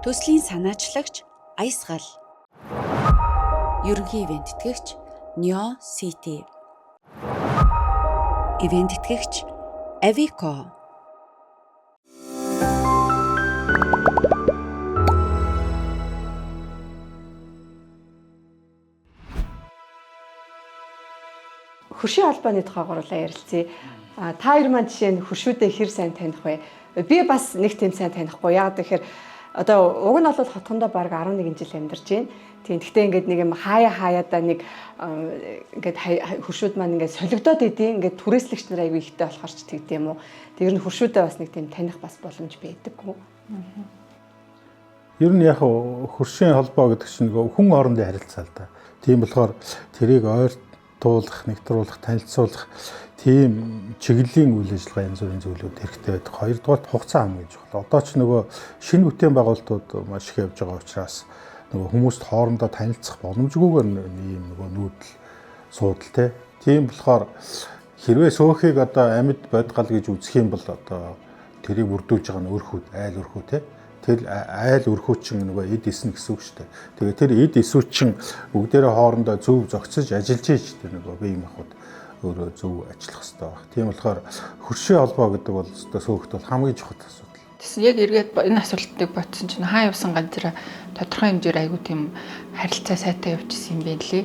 Төслийн санаачлагч Аясгал. Ерөнхий ивент тэтгэгч Neo City. Ивент тэтгэгч Avico. Хөршийн холбооны тухай гурлаа ярилцъя. Та хоёр маань жишээ нь хөршүүдээ хэр сайн таних вэ? Би бас нэг тийм сайн танихгүй. Яг тэгэхээр одоо уг нь бол хотхондоо баг 11 жил амьдарч байна. Тийм. Гэхдээ ингээд нэг юм хаяадаа нэг ингээд хөршүүд маань ингээд солигдоод идэв. Ингээд түрээслэгч нар аягүй ихтэй болохоор ч тэгдэм юм уу. Тэр нь хөршүүдээ бас нэг тийм таних бас боломж байдаггүй. Ер нь яг хөршийн холбоо гэдэг чинь хүн хоорондын харилцаа л да. Тийм болохоор тэрийг ойртуулах, нэгтрүүлэх, танилцуулах тийм чиглэлийн үйл ажиллагаа янз бүрийн зүйлүүд хэрэгтэй байдаг. Хоёрдугаар хугацаа хамгийн чухал. Одоо ч нөгөө шинэ бүтээн байгуулалтууд маш их явж байгаа учраас нөгөө хүмүүст хоорондоо танилцах боломжгүйгээр ийм нөгөө нүүдэл суудал тийм болохоор хэрвээ сөөхийг одоо амьд бодгал гэж үзэх юм бол одоо тэрийг бүрдүүлж байгаа нь өрхүүд, айл өрхүү тэр айл өрхүү чинь нөгөө эд эснэ гэсэн үг шүү дээ. Тэгээ тэр эд эсвүүд чинь бүгдээрээ хоорондоо зөв зохицож ажиллаж ийж тэр нөгөө бие махбод өөрөө зөв ажиллах хэрэгтэй байна. Тийм болохоор хөршийн холбоо гэдэг бол өстой сөөхд бол хамгийн чухал асуудал. Тэс яг эргээд энэ асуултыг бодсон чинь хаа явсан газар тодорхой хэмжээр айгүй тийм харилцаа сайтай явжсэн юм байна лээ.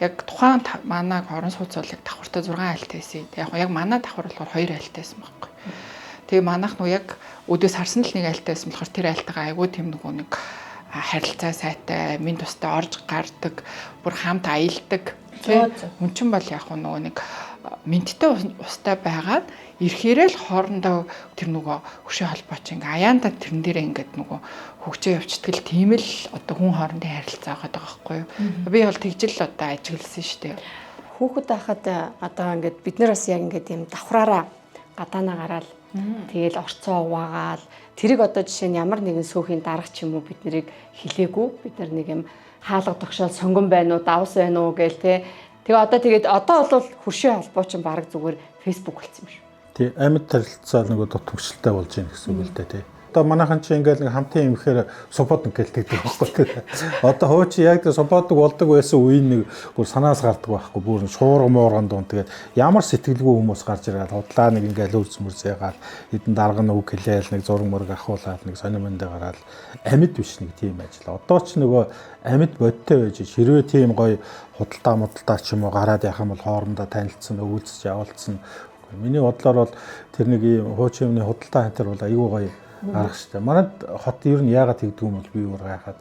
Яг тухайн манай орон сууцуулыг давхартай 6 айлтай байсан. Яг манай давхар болохоор 2 айлтай байсан байхгүй. Тэгээ манайх нуу яг өдөөс харсан л нэг айлтай байсан болохоор тэр айлтайгаа айгүй тийм нэг харилцаа сайтай, минь тустай орж гардаг, бүр хамт аялдаг. Хүн чинь бол яг нөгөө нэг мэдтэй устай байгаад ирэхээрээ л хоорондоо тэр нөгөө хөшөө холбоо чинь аяанда тэрэн дээрээ ингээд нөгөө хөгжөө явчихдаг л тийм л одоо хүн хоорондын харилцаа байгаа байхгүй юу. Би бол тэгжил одоо ажигласан шүү дээ. Хүүхэд байхад одоо ингээд бид нар бас яг ингээд юм давхраараа гадаанаа гараад тэгэл орцоо уваагаал тэрийг одоо жишээ нь ямар нэгэн сөөхийн дарга ч юм уу бид нарыг хилээгүй бид нар нэг юм хаалга тогшоол сонгон байна уу давс байна уу гээл те. Тэгээ одоо бол хөршийн холбоо чинь баг зүгээр фэйсбુક болсон юм шүү. Тий амьд харилцаа нөгөө дутгшилтай болж байна гэсэн үг л дээ тий. Одоо манайхан чи ингээл нэг хамтын имхээр суппорт гэлдэг байхгүй тий. Одоо хууч яг тэр суппорт болдог байсан үеийн нэг бүр санаас гардаг байхгүй бүр шуурга муурган дуун тэгээд ямар сэтгэлгүй хүмүүс гарч ирээд худлаа нэг ингээл үрс мөрсөйгаал хэдэн дарга нэг хэлээл нэг зураг мөрөг ахуулаад нэг сонимондоо гараад амьд биш нэг тийм ажил. Одоо ч нөгөө амьд бодтой байж хэрвээ тийм гоё худалдаа ч юм уу гараад явах юм бол хоорондоо танилцсан өвөлцөж явуулсан. Миний бодлоор бол тэр нэг ийм хуучин юмны худалдаа хантар бол аюу гоё арга штэ. Манайд хот ер нь яагаад тэгдэг юм бол би өөр гайхаад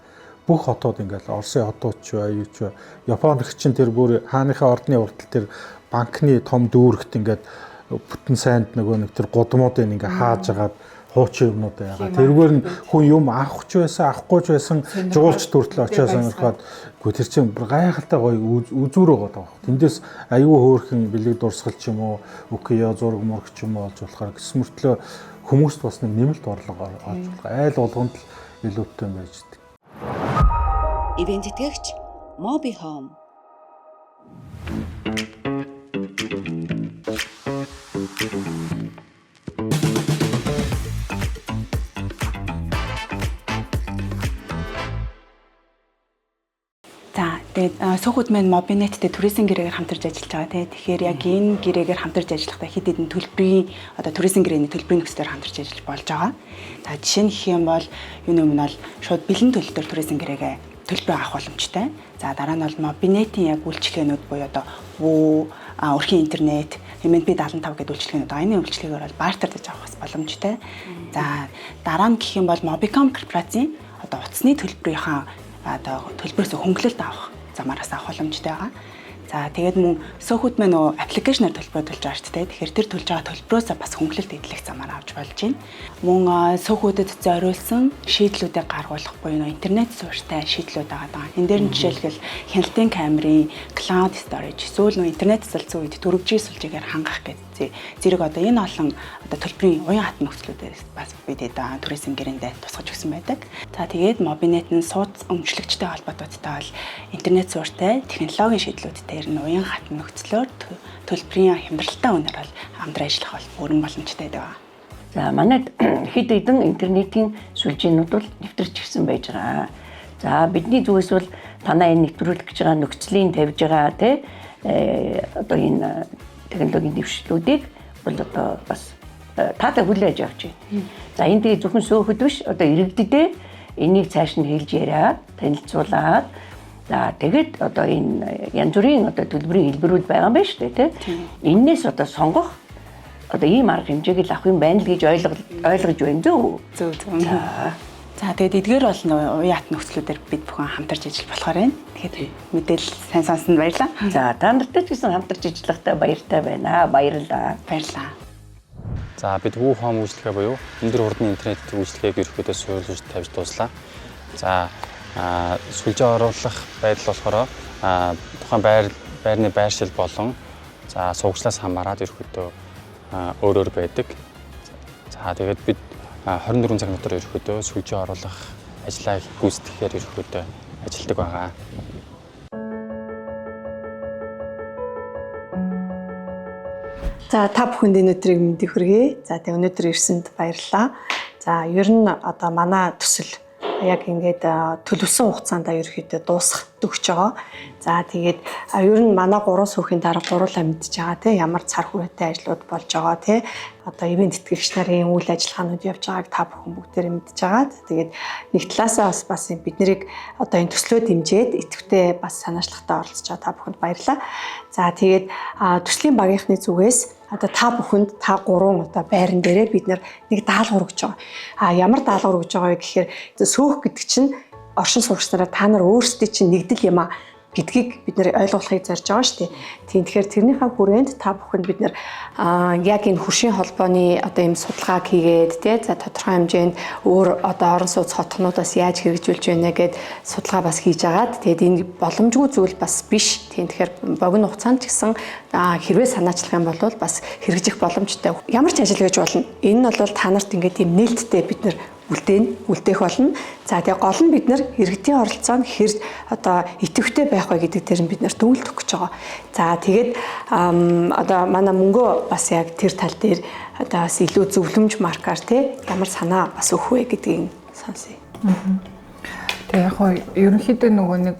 бүх хотууд ингээл Оросын хотууд ч бай, юу ч бай. Японд чинь тэр бүр хааныхаа ордны уртал тэр банкны том дүүрэгт ингээд бүтэн сайнд нөгөө нэг тэр гудмуудыг ингээ хааж агаад хуучин юмнууд яагаад тэргээр нь хүн юм авах ч байсан, авахгүй ч байсан жуулч төртөл очио сонирхоод гоо тэр чинь гайхалтай гоё үзүүрөө байгаа. Тэндээс аюу хөөрхөн бэлэг дурсгал ч юм уу, үкё зураг мураг ч юм уу олж болохоор гэсэн мөртлөө хүмүүст бас нэг нэмэлт орлого олж болох айл болгонд л илүүтэй байж дээ. Ивент тэтгэгч Mobi Home. Тэгээд сөөхөд маань Mobinet-тэй туризм гэрээгээр хамтарч ажиллаж байгаа тийм. Тэгэхээр яг энэ гэрээгээр хамтарч ажиллахдаа хэд хэдэн төлбөрийн одоо туризм гэрээний төлбөрийн нөхцөлөөр хамтарч ажиллаж болж байгаа. За жишээ нь гэх юм бол юу нэмэн бол шууд бэлэн төлөлтөөр туризм гэрээгээ төлбөр авах боломжтой. За дараа нь бол Mobinet-ийн яг үйлчилгээнүүд буюу одоо өрхийн интернет, хэмээн B75 гэдэг үйлчилгээнүүд энэ үйлчилгээгээр бол бартер гэж авах боломжтой. За дараа нь гэх юм бол Mobicom корпорацийн одоо утасны төлбөрийнхаа одоо төлбөрөөс хөнгөлөлт авах замаараас авах боломжтой байгаа. За тэгээд мөн сөөхүүд маань нөө аппликейшнаар төлбөр төлж байгаа шүү дээ. Тэгэхээр тэр төлж байгаа төлбөрөөс бас хөнгөлөлт эдлэх замаар авч болж байна. Мөн сөөхүүдэд зориулсан шийдлүүдийг гаргуулах буюу нөө интернет суурьтай шийдлүүд байгаа. Энэ дээр нь жишээлбэл хяналтын камерын cloud storage эсвэл нөө интернет залцсан үед дөрвжийн сүлжээгээр хангах гэдэг зэрэг одоо энэ олон одоо төлбөрийн уян хатан нөхцлүүдээс бас бид туризм гэрээндээ тусгаж өгсөн байдаг. За тэгээд Mobinet нь сууц өмчлөгчтэй холбоотой бол интернет суурьтай технологийн шийдлүүдтэй нь уян хатан нөхцлөөр төлбөрийн хямдралтай үнээр бол хамтран ажиллах бол бүрэн боломжтой байдаг. За манайд хэд хэдэн интернетийн сүлжээнүүд бол нэвтэрч гисэн байж байгаа. За бидний зүгээс бол танай энэ нэвтрүүлэх гэж байгаа нөхцөлийн тавьж байгаа тий одоо энэ технологийн дэвшлүүдийг бол одоо бас таатай хүлээж авч байна. За энэ тэгээ зөвхөн сөөхөд биш одоо иргэдэдээ энийг цааш нь хэлж яриад танилцуулаад за тэгээд одоо энэ янз бүрийн одоо төлбөрийн хэлбэрүүд байгаа юм байна шүү дээ тий. Эннээс одоо сонгох одоо ийм арга хэмжээг л авах юм байна л гэж ойлгож байна зөө. Зөв. За тэгээд эдгээр бол уян хат нөхцлүүдээр бид бүхэн хамтарч ажиллах болохоор байна. Тэгэхээр мэдээлэл сайн сонссонд баярлалаа. За та нартай ч гэсэн хамтарч ажиллахтай баяртай байна. Баярлалаа. За бид WooHome үйлчлэгээ буюу өндөр хурдны интернет үйлчлэгээг ерөнхийдөө суурилж тавьж дуслаа. За сүлжээ оруулах байдал болохоор тухайн байрны байршил болон за сургуулиас хамаарат ерөнхийдөө өөр байдаг. За тэгээд бид 24 цаг дотор ерөнхийдөө сүлжээ оруулах ажлаа гүйцэтгэхээр ерөнхийдөө ажилладаг байгаа. За та бүхэнд энэ өдрийг мэндийг хүргэе. За тэгээ өнөөдөр ирсэнд баярлалаа. За ер нь одоо манай төсөл яг ингээд төлөвсөн хугацаанд ерөөхдөө дуусах төгсөж байгаа. За тэгээд ер нь манай 3 сүүхийн дараа гурлаа мэдчихэж байгаа тийм ямар цар хүрээтэй ажлууд болж байгаа тийм одоо ивент тэтгэгч нарын үйл ажиллагаанууд явж байгааг та бүхэн бүгдээрээ мэдчихэж байгаа. Тэгээд нэг талаасаа бас бид нарыг одоо энэ төслөө дэмжиж идэвхтэй бас санаачлагтай оролцож байгаа та бүхэнд баярлалаа. За тэгээд төслийн багийнхны зүгээс одоо та бүхэнд та 3 одоо байран дээрээ бид нэг даалгавар өгч байгаа. Ямар даалгавар өгж байгаа вэ гэхээр сөөх гэдэг чинь оршин суугч нараа та нар өөрсдөө чинь нэгдэл юм а гэдгийг бид нэр ойлгуулахыг зорж байгаа шүү дээ. Тийм тэгэхээр тэрнийхээ хүрээнд та бүхэнд бид нэр яг энэ хөршийн холбооны одоо ийм судалгааг хийгээд тий за тодорхой хэмжээнд өөр одоо орон сууц хотгонуудаас яаж хэрэгжүүлж байна гэд судалгаа бас хийж агаад тэгээд энэ боломжгүй зүйл бас биш. Тийм тэгэхээр богино хугацаанд ч гэсэн хэрвээ санаачлах юм бол бас хэрэгжих боломжтой. Ямар ч ажил гэж болно. Энэ нь бол та нарт ингээд ийм нээлттэй бид нэр үлдээх болно. За тэгээ гол нь бид нэр иргэдийн оролцоонд хэр одоо идэвхтэй байх вэ гэдэг дээр нь бид нэр төвлөлт өгч байгаа. За тэгээд одоо манай мөнгөө бас яг тэр тал дээр одоо бас илүү зөвлөмж маркаар тий ямар санаа бас өгөх вэ гэдгийг сонсъё. Тэгээ яг ерөнхийдөө нөгөө нэг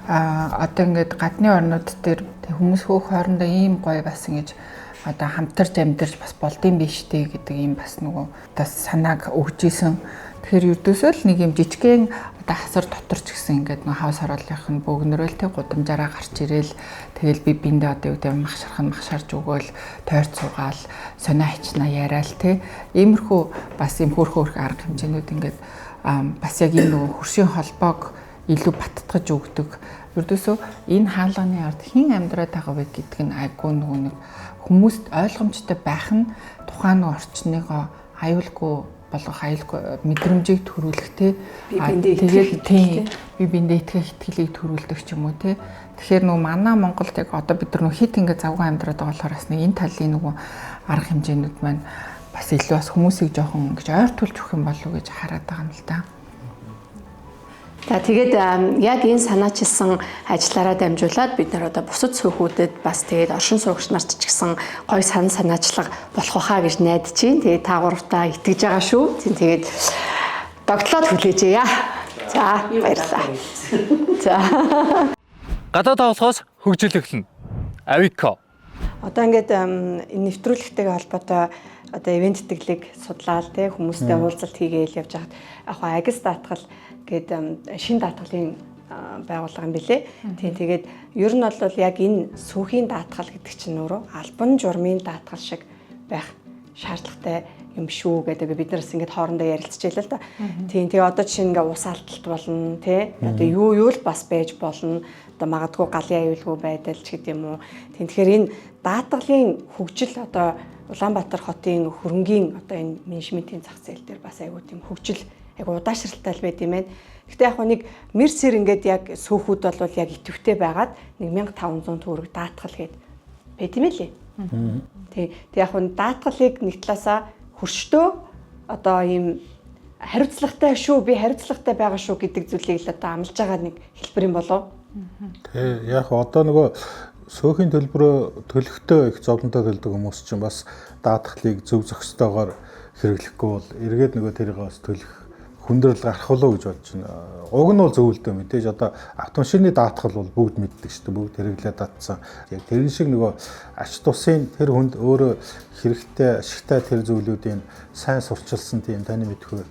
одоо ингээд гадны орнууд дээр хүмүүс хөөх хоорондоо ийм гоё бас ингэж одоо хамтарч амьдарч бас болдсон биш үү гэдэг юм бас нөгөө одоо санааг өгж исэн. Тэгэхээр ердөөсөө л нэг юм жижигхэн одоо хасар дотор ч гэсэн ингээд нөгөө хавс хорооллынх нь бөөгнөрөөл тэг гудамжаараа гарч ирээл тэгэл би биндээ одоо юу гэдэг махшарж өгөөл тойрч суугаал сонио хичнаа яриад тэг иймэрхүү бас юм хөөрхөн арга хэмжээнүүд ингээд бас яг энэ нөгөө хөршийн холбоог илүү баттгаж өгдөг. Ердөөсөө энэ хаалганы ард хэн амьдраад байгаа вэ гэдг нь айгүй нөгөө нэг хүмүүст ойлгомжтой байх нь тухайн орчныгоо аюулгүй болгох аюулгүй мэдрэмжийг төрүүлэх те би биндээ итгэх итгэлийг төрүүлдэг ч юм уу те. Тэгэхээр нөгөө манай Монголд яг одоо бид нар нөгөө хит ингээ завгүй амьдраад байгаа болохоор бас нэг энэ талын нөгөө арга хэмжээнүүд маань бас илүү бас хүмүүсийг жоохон ингэж ойртуулж өгөх юм болов уу гэж хараад байгаа юм л да. За тэгээд яг энэ санаачилсан ажиллаараа дамжуулаад бид нар одоо бусад сүүхүүдэд бас тэгээд оршин суугч нарт ч гэсэн гоё санаачлага болох байхаа гэж найдаж байна. Тэгээд та гуравтаа итгэж байгаа шүү. Тэгээд догтлоод хүлээжээ. За баярлалаа. За. Гадаад тоглохоос хөгжүүлэгдэнэ. Авико. Одоо ингээд энэ нэвтрүүлэгтэйгээ холбоотой одоо ивент тэтгэлэг судлаад те хүмүүстэй уулзалт хийгээл явж хахад яг агис даатгал гээд шин даатгалын байгууллага юм билэ. Тийм тэгээд ер нь бол яг энэ сүүхийн даатгал гэдэг чинь өөрөө албан журмын даатгал шиг байх шаардлагатай юм шүү гэдэг бид нараас ингээд хоорондоо ярилцчихлаа л да. Тийм тэгээ одоо жишээ ингээ ус алдалт болно те. Одоо юу л бас байж болно. Одоо магадгүй галын аюулгүй байдал ч гэдэм үү. Тийм тэгэхээр энэ даатгалын хөгжил одоо Улаанбаатар хотын хөрөнгийн одоо энэ менежментийн зах зээл дээр бас айгүй тийм хөгжил айгүй удаашралтай л байд юм байна. Гэхдээ яг нэг мэрсэр ингээд яг сүүхүүд бол яг идэвхтэй байгаад 1500 төгрөг даатгал гээд байт юм лээ. Тэг яг даатгалыг нэг талаасаа хөрштөө одоо ийм хариуцлагатай шүү би хариуцлагатай байгаа шүү гэдэг зүйлийг л одоо амлаж байгаа нэг хэлбэр юм болов. Тэг яг одоо нөгөө сөөхийн төлбөрөө төлөхтөө их зовлонтой төлдөг хүмүүс чинь бас даатгалыг зөв зохистойгоор хэрэглэхгүй бол эргээд нөгөө тэрийг бас төлөх хүндрэл гарах болоо гэж бодож байна. Уг нь бол зөвлөдөө мэдээж одоо автомашины даатгал бол бүгд мэддэг шүү дээ. Бүгд хэрэглээд татсан. Яг тэрэн шиг нөгөө ач тусын тэр хүнд өөрөө хэрэгтэй ашигтай тэр зүйлүүдийн сайн сурчилсан тийм таны мэдхүй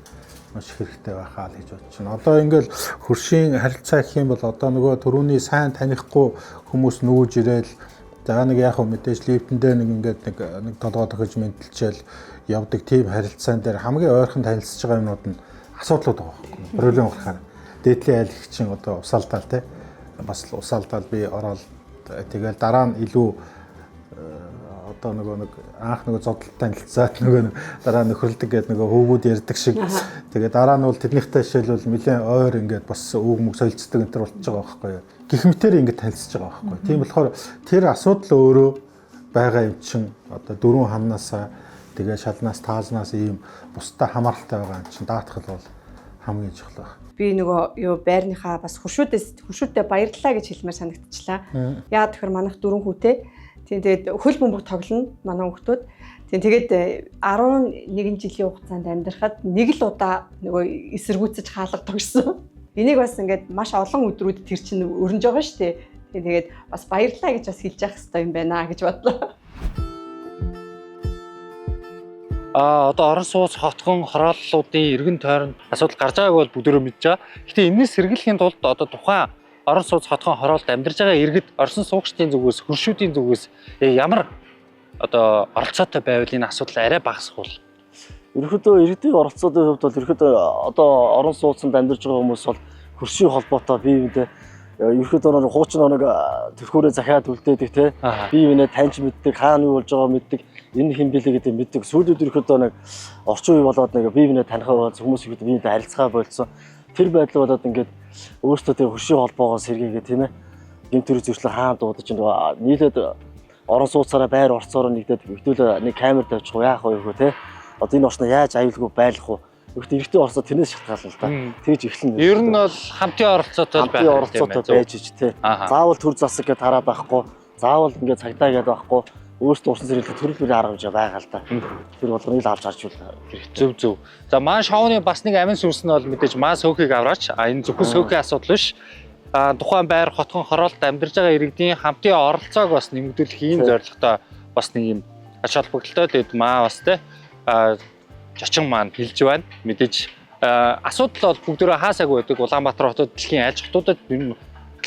маш хэрэгтэй байхаа л гэж бодож байна. Одоо ингээл хөршийн харилцаа гэх юм бол одоо нөгөө түрүүний сайн танихгүй хүмүүс нүүж ирээл за нэг яг мэдээж лифтэндээ нэг толгой тохиж мэдэлчээл явдаг тийм харилцаан дээр хамгийн ойрхон танилцж байгаа юмнууд нь асуудлууд байгаа байхгүй. Проблем гарахаар дээдлийн айлгчин одоо усаалдаал те бас усаалдаал би ороод тэгэл дараа нь илүү одоо нэг анх зодтолтой танилцаад дараа нөхөрлөдөг гэдэг хөвгүүд ярьдаг шиг тэгээ дараа нь бол тэднийхтэй жишээлбэл нэлээд ойр ингээд бас үг мөг солилцдог энэ төр болчихж байгаа байхгүй юу. Гэх мэтээр ингээд танилцж байгаа байхгүй юу. Тийм болохоор тэр асуудал өөрөө байгаа юм чин одоо дөрвөн хамнаасаа тэгээ шалнаас таазнаас ийм бусдаа хамааралтай байгаа юм чин даатгал бол хамгийн чухал байна. Би нөгөө байрныхаа бас хуршүүдтэй баярлалаа гэж хэлмээр санагдчихлаа. Яа тэгэхээр манайх 4 хүүтэй. Тэгээд хөл бөмбөг тоглоно манай хүүхдүүд. Тэгээд 11 жилийн хугацаанд амьдрахад нэг л удаа нөгөө эсэргүүцэж хаалга тогшсон. Энийг бас ингээд маш олон өдрүүд тэр чинь өрнөж байгаа шүү дээ. Тэгээд бас баярлалаа гэж бас хэлж явах хэрэгтэй юм байна гэж бодлоо. Одоо орон сууц хотгон хорооллуудын эргэн тойронд асуудал гарч байгааг бол бүгдөө мэдж байгаа. Гэхдээ энэс сэргийлэхийн тулд одоо тухайн орон сууц хотгон хороолт амьдарч байгаа иргэд орсон суугчдын зүгээс хөршүүдийн зүгээс ямар одоо оролцоотой байвал энэ асуудал арай багасах бол ерөөдөө иргэдийн оролцоотой хувьд бол ерөөдөө одоо орон сууцнд амьдарч байгаа хүмүүс бол хөршийн холбоотой бие биендээ ерөөдөө хуучин тэрхүүрээ захиад үлдээдэг те бие биенээ таньж мэддэг хаана юу болж байгааг мэддэг энэ хэм бэлээ гэдэг мэддэг сүүлүүд ерөөдөө орчин үе болоод бие биенээ таних хүмүүс ихэд биенээ харилцаа болцсон тэр байдал болоод ингээд өөртөө тэр хөршийн холбоогоос сэргээгээ тийм ээ гэмт төрийн зөрчлөө хаана дуудаж нийлээд орон сууцаараа байр орцоор нэгдээд хэвдүүл нэг камер тавьчих уу яах вэ те одоо энэ орчноо яаж аюулгүй байлгах уу ихтэй эртний орцоо тэрнээс шалтгаална л да тэгж эхлэн ер нь бол хамтын оролцоотой байж ич те заавал төр засаг гэж хараад байхгүй заавал ингээд цагдаа гэдэг байхгүй өөртөө урсан зэрэглэл төрөл бүрийн арга хэмжээ байгаа л да тэр болгоныг л авч харж үл хэрэгтэй зөв за маань шоуны бас нэг амин сүнс нь бол мэдээж маа сөөхийг авраач энэ зөвхөн сөөхийн асуудал биш тухайн байр хотгон хороолт амьдарч байгаа иргэдийн хамтын оролцоог бас нэмэгдүүлэх ийм зорилготой бас нэг юм ач холбогдолтой тэгээд маа бас те жочин маань хэлж байна мэдээж асуудал бол бүгдөө хаасаагүй байдаг Улаанбаатар хотод дэлхийн айлч хотуудад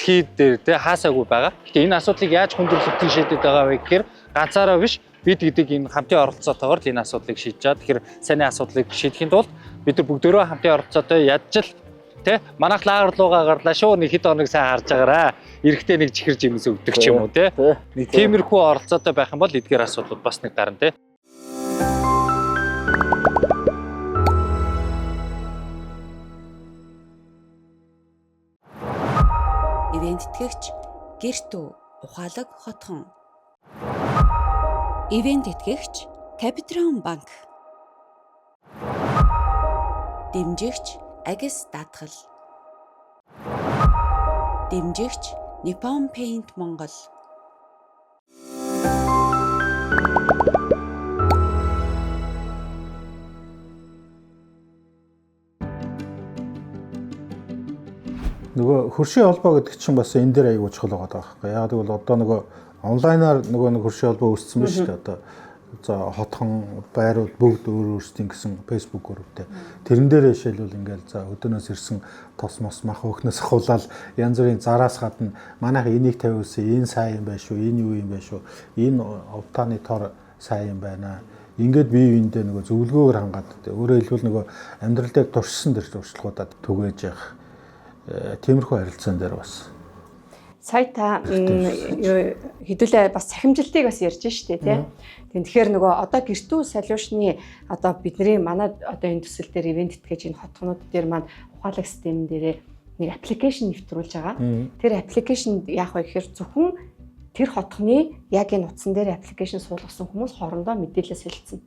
дэлхийд дээр те хаасаагүй байгаа. Гэхдээ энэ асуудлыг яаж хүндрэлтэн шийдэд байгаа вэ гэхээр ганцаараа биш бид гэдэг энэ хамтын оролцоотойгоор л энэ асуудлыг шийдэж байгаа. Тэгэхээр саний асуудлыг шийдэхийн тулд бид нар бүгдөө хамтын оролцоотой ядчил те манайх лагер руугаа гарлаа шүү нэг хэд хоног сайн харж байгаарай. Эрэхтэй нэг чихэр жимс өгдөг ч юм уу те. Тиймэрхүү оролцоотой байх юм бол эдгээр асуудлууд бас нэг гарна те. Ивент итгэгч Гэртүү ухаалаг хотхон. Ивент итгэгч Капитрон банк. Дэмжигч Агис даатгал. Дэмжигч Nippon Paint Монгол. Нөгөө хөршийн холбоо гэдэг чинь бас энэ дээр аягүй чухал байгаа байхгүй. Яг тэгвэл одоо нөгөө онлайнаар нөгөө нэг хөршийн холбоо үүссэн байна шүү дээ. Одоо за хотхон байрууд бүгд өөр өөрсдийн гэсэн Facebook групптэй. Тэрэн дээрээ жишээлбэл ингээл за өдөөнөөс ирсэн тос мос мах өөхнөөс хавлал янз бүрийн зараас гадна манайх энийг тавиулсан энэ сайн юм байна шүү, энэ юу юм байна шүү, энэ овтааны тор сайн юм байна. Ингээд бие биендээ нөгөө зөвлөгөөр хангаад өөрөөр хэлбэл нөгөө амьдрал дээр туршсан дэр туршлагуудад түгээж явах тиймэрхүү харилцаан дээр бас сая та хэдүүлээ бас цахимжилтыг бас ярьж штэ тий. Тэгэхээр нөгөө одоо Гэртүү солиушны одоо бидний манай одоо энэ төсөл дээр ивент итгэж энэ хотгонууд дээр маань ухаалаг систем дээрээ нэг аппликейшн нэвтрүүлж байгаа. Тэр аппликейшнд яах вэ гэхээр зөвхөн тэр хотгоны яг энэ утсан дээр аппликейшн суулгасан хүмүүс хоорондоо мэдээлэл солилцсон.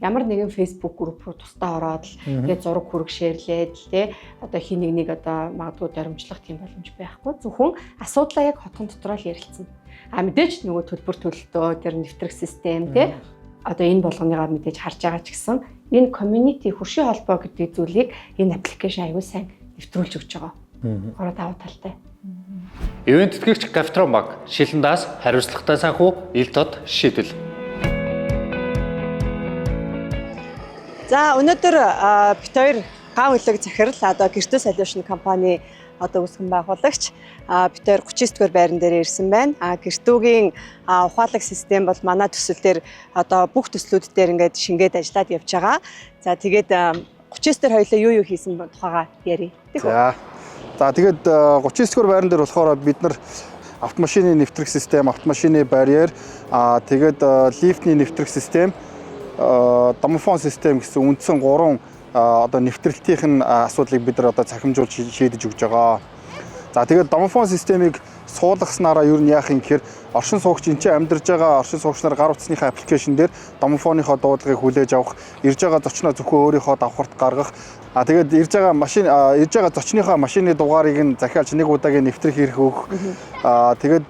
Ямар нэгэн Facebook групп руу тусдаа ороод тэгээд зураг хүрэг шеэрлээд тий одоо хин нэг одоо магадгүй дарамжлах тийм боломж байхгүй зөвхөн асуудлаа яг хотгон дотроо л ярилцсан. А мэдээж нөгөө төлбөр төлөлтөө тэр нэвтрэх систем тий одоо энэ болгоныгаа мэдээж харж байгаа ч гэсэн энэ community хөршийн холбоо гэдэг зүйлийг энэ аппликейшн аюул сайн нэвтрүүлж өгч байгаа. Гороо давуу талтай. Ивент тэтгэгч Capital Bank шилэндаас хариуцлагатай санхүү ил тод шийдэл. За өнөөдөр бит хоёр ган хөлөг захирал одоо Гэртүү Solution компани одоо үүсгэн байгуулагч бит хоёр 39-р байран дээр ирсэн байна. Гэртүүгийн ухаалаг систем бол манай төсөл дээр одоо бүх төслүүд дээр ингээд шингээд ажиллаад явж байгаа. За тэгээд 39-р хоёлоо юу хийсэн тухайга ярив. За тэгээд 39-р байран дээр болохоор бид нар автомашины нэвтрэх систем, автомашины барьер, тэгээд лифтний нэвтрэх систем, домофон систем гэсэн үндсэн 3 одоо нэвтрэлтийн асуудлыг бид нар одоо цахимжуулж шийдэж өгч байгаа. За тэгээд домофон системийг суулгаснараа юу яах юм гэхээр оршин суугч энэ чинь амьдарж байгаа оршин суугч нар гар утасныхаа аппликейшн дээр домофоныхоо дуудлагыг хүлээж авах, ирж байгаа зочноо зөвхөн өөрийнхөө давхарт гаргах, тэгээд ирж байгаа зочныхоо машины дугаарыг нь захиалж нэг удаагийн нэвтрэх хэрэг өгөх. Тэгээд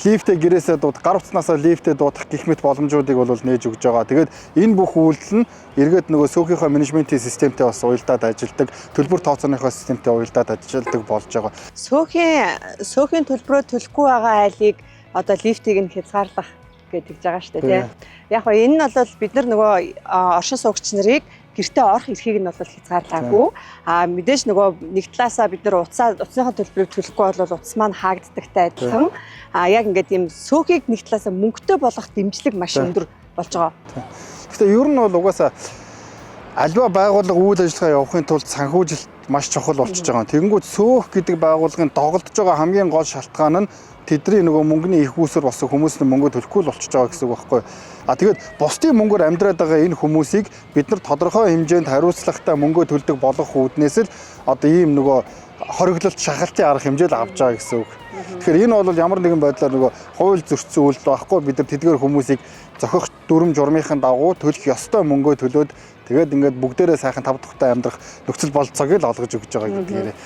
лифтээ гэрээсээ гар утаснасаа лифтээ дуудах гэх мэт боломжуудыг бол нээж өгж байгаа. Тэгээд энэ бүх үйлдэл нь эргээд нөгөө сөөхийнхөө менежментийн системтэй бас уялдаад ажилладаг, төлбөр тооцооныхоо системтэй уялдаад ажилладаг болж байгаа. Сөөхийн төлбөрөө төлөхгүй байгаа айлыг одоо лифтийг нь хязгаарлах гэж байгаа шүү дээ, тийм. Яг нь энэ нь бол бид нар нөгөө оршин суугч нарыг гэртээ орох эрхийг нь бол хязгаарлаагүй. Мэдээж нөгөө нэг талаасаа бид нар утасныхаа төлбөрийг төлөхгүй бол утас маань хаагддагтай адилхан. Яг ингээд ийм сөөхийг нэг талаасаа мөнгөтэй болгох дэмжлэг маш өндөр болж байгаа. Гэхдээ ер нь бол угаасаа альва байгууллага үйл ажиллагаа явахын тулд санхүүжилт маш чухал болчихж байгаа. Тэгэнгүүт сөөх гэдэг байгууллагын доголдож байгаа хамгийн гол шалтгаан нь тэдний нөгөө мөнгөний их үүсвэр болсон хүмүүс нь мөнгө төлөхгүй л болчихж байгаа гэсэн үг байхгүй. Тэгээд бусдын мөнгөөр амьдраад байгаа энэ хүмүүсийг бид нар тодорхой хэмжээнд хариуцлагатай мөнгө төлдөг болгох үүднээс л одоо ийм нөгөө хориглолт шахалтын арга хэмжээл авч байгаа гэсэн үг. Тэгэхээр энэ бол ямар нэгэн байдлаар нөгөө хууль зөрчсөн үйлдэл байхгүй. Бид нар тэдгээр хүмүүсийг зохих дүрм журмынхын дагуу төлөх ёстой мөнгөө төлөөд тэгээд ингээд бүгдээрээ сайхан тав тухтай амьдрах нөхцөл болцоог л олгож өгч байгаа гэдгээр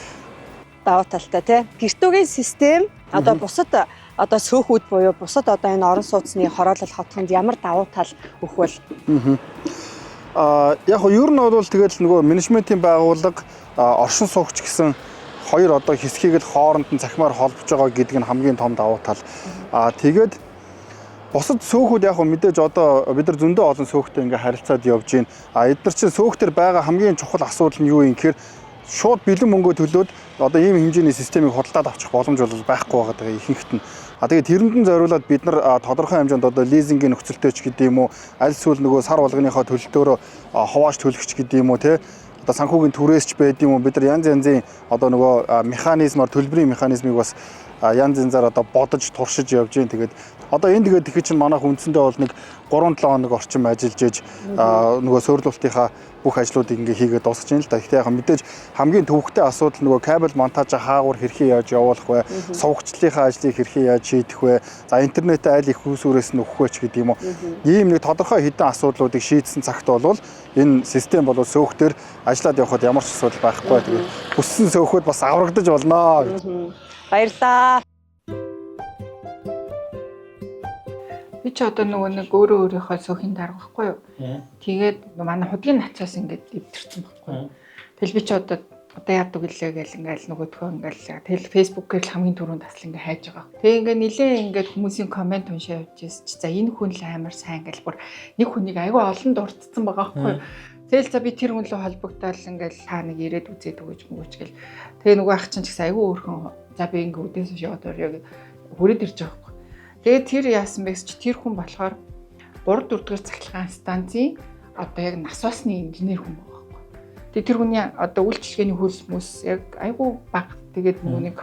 давуу талтай тий. Гэртүүгийн систем одоо бусад одоо сөөхүүд буюу бусад одоо энэ орон сууцны хороолол хотгонд ямар давуу тал өгөх вэ? Яг нь ер нь бол тэгэл нөгөө менежментийн байгууллага оршин суугч гэсэн хоёр одоо хэсгийг л хооронд нь цахимаар холбож байгаа гэдэг нь хамгийн том давуу тал. Тэгээд бусад сөөхүүд яг мэдээж одоо бид нар зөндөө олон сөөхтэй ингээ харилцаад явж байна. Эдгээр чинь сөөхтөр байгаа хамгийн чухал асуудал нь юу юм гэхээр шууд бэлэн мөнгө төлөөд одоо ийм хэмжээний системийг худалдаад авчих боломж бол байхгүй байгаа ихэнхт нь. Тэгээд тэрэнд зориулаад бид нар тодорхой хэмжээнд одоо лизингийн нөхцөлтэй ч гэдэг юм уу, аль эсвэл нөгөө сар болгоныхоо төлөлтөөрөө хувааж төлөгч гэдэг юм уу те. Одоо санхүүгийн түрээс ч байд юм уу, бид нар янз янзын одоо нөгөө механизмаар төлбөрийн механизмыг бас янз янзаар одоо бодож туршиж явж байна. Тэгээд одоо энэ тэгээд их чинь манайх үндсэндээ бол нэг 3-7 хоног орчим ажиллаж ээж нөгөө суйрлуулалтынхаа бүх ажлуудыг ингээ хийгээд дуусгаж байна л да. Гэхдээ яг мэдээж хамгийн төвөгтэй асуудал нөгөө кабель монтажа хаагур хэрхэн яаж явуулах вэ? Сувгчлалынхаа ажлыг хэрхэн яаж шийдэх вэ? За интернетээ аль их үүсвэрээс нь өгөх вэ ч гэдэг юм уу. Ийм нэг тодорхой хэдэн асуудлуудыг шийдсэн цагт бол энэ систем бол сөөхтөр ажиллаад явхад ямар ч асуудал байхгүй. Тэгээд бүссэн сөөхүүд бас аврагдаж болно гэж. Баярлалаа. Би ч одоо нөгөө нэг өөрийнхөө сөөхийн дарга байхгүй юу. Тэгээд манай худгийн нацаас ингээд дэвтэрсэн байхгүй юу. Тэгэл би ч одоо яадаг гэлээ гэл ингээл нөгөөдхөө ингээл тэгэл фэйсбүүкээр л хамгийн түрүүнд тасл ингээ хайж байгаа. Тэгээ ингээ нилээ ингээд хүмүүсийн комент уншаа явж ирсэн чи за энэ хүн л амар сайн гэл бүр нэг хүнийг айгүй олон дурдсан байгаа байхгүй юу. Тэгэл за би тэр хүн лөө холбогдоод ингээл та нэг ирээд үзээд өгөөж мөгөөж гэл. Тэгээ нөгөө ах чинь ч гэсэн айгүй өөрхөн за би ингээ үдээс яваад орё хүрээд ирж байгаа. Тэгээд тэр яасан бэ гэж тэр хүн болохоор 3-4 дахь цахилгаан станцын одоо яг насвасны инженер хүн байгаа байхгүй. Тэгээд тэр хүний одоо үйлчлэгээний хөлс мөс яг айгүй бага. Тэгээд нөгөө нэг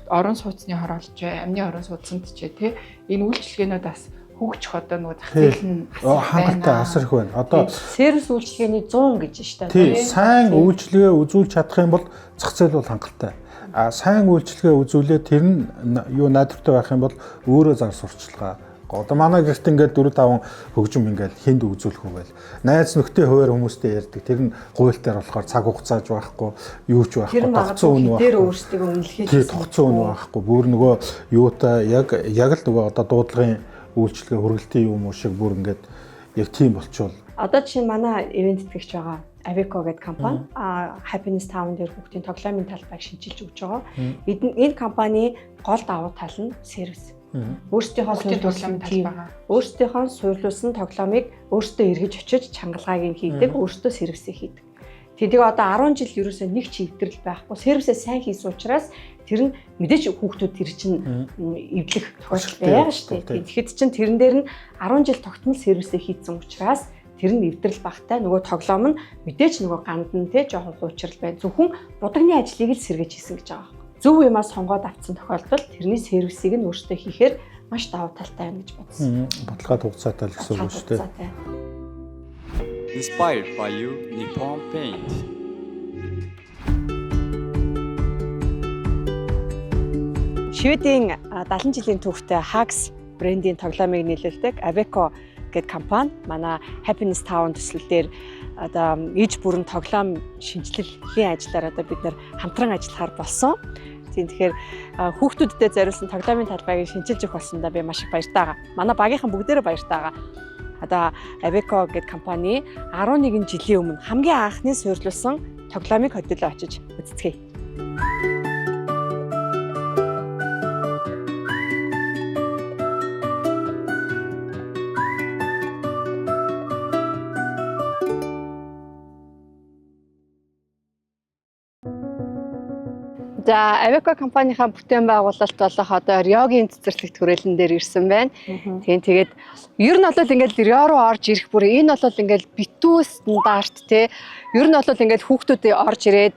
орон сууцны хороолж, амны орон сууцанд ч тий энэ үйлчлэгээнүүд бас хөгжих одоо нөгөө зах зээл нь хангалттай асар их байна. Одоо сервис үйлчлэгээний 100 гэж байна шүү дээ. Тий, сайн үйлчлэгээ үзүүлж чадах юм бол зах зээл бол хангалттай. Сайн үйлчлэгээ үзүүлээд тэр нь юу найдвартай байх юм бол өөрөө зар сурчилгаа. Одоо манай гэрт ингээд 4-5 хөгжим ингээд хүнд үзүүлэх үгээл. Найз нөхдөд хуваар хүмүүстэй ярьдаг. Тэр нь гуйлтаар болохоор цаг хугацааж байхгүй, юу ч байхгүй, тогтсон үн байхгүй. Тэр өөрсдөө үнэлгээд тий, тогтсон үн байхгүй. Бүр нөгөө юутай яг л нөгөө одоо дуудлагын үйлчлэгээ хөргөлтийн юм уу шиг бүр ингээд яг тийм болчвол Одоо жишээ нь манай ивент тэтгэгч байгаа Aveco гэдэг компани Happiness Town дээр хүүхдийн тоглоомын талбайг шинжилж өгч байгаа. Энэ компани гол давуу тал нь сервис. Өөрсдийнхөө тоглоомын талбайгаа өөрсдийнхөө суйрлуулсан тоглоомыг өөрсдөө эргэж очиж чангалгааг нь хийдэг, өөрсдөө сервисээ хийдэг. Тэдэг одоо 10 жил ерөөсөө нэг ч эвдрэл байхгүй. Сервисээ сайн хийсэн учраас тэр нь мэдээж хүүхдүүд тэр чинь эвдлэх тохиолдол байгаа шүү дээ. Тэгэхэд чинь тэрэн дээр нь 10 жил тогтмол сервисээ хийсэн учраас тэр нь эвдрэл багтай нөгөө тоглоом нь мэдээж нөгөө гандан те жоохон хуучрал байна. Зөвхөн будагны ажлыг л сэргэж хийсэн гэж байгаа юм. Зөв юмас сонгоод авсан тохиолдолд тэрний сервисийг нь өөртөө хийхээр маш давуу талтай байна гэж бодсон. бодлогын хугацаатай л гэсэн үг шүү дээ. Inspired by you, Nippon Paint. Шведийн 70 жилийн түүхтэй Hags брендийн тоглоомыг нийлүүлдэг Aveco гэдэг компани манай Happiness Town төсөл дээр одоо иж бүрэн тоглоом шинжилгэлийн ажлаар одоо бид нэр хамтран ажиллахаар болсон. Тэгэхээр хүүхдүүдэд зориулсан тоглоомын талбайг шинжилж өгөх болсондоо би маш их баяртай байгаа. Манай багийнхан бүгдээрээ баяртай байгаа. Одоо Aveco гэдэг компани 11 жилийн өмнө хамгийн анхны суйрлуулсан тоглоомыг хөдөлгөөн очиж үзцгээе. За Aveco компанийнхаа бүтээн байгуулалт болох одоо Ryoгийн цэцэрлэг төрөлн дээр ирсэн байна. Тэгээд ер нь бол ингээл Ryo руу орж ирэх бүр энэ бол ингээл битүү стандарт те. Ер нь бол ингээл хүүхдүүд орж ирээд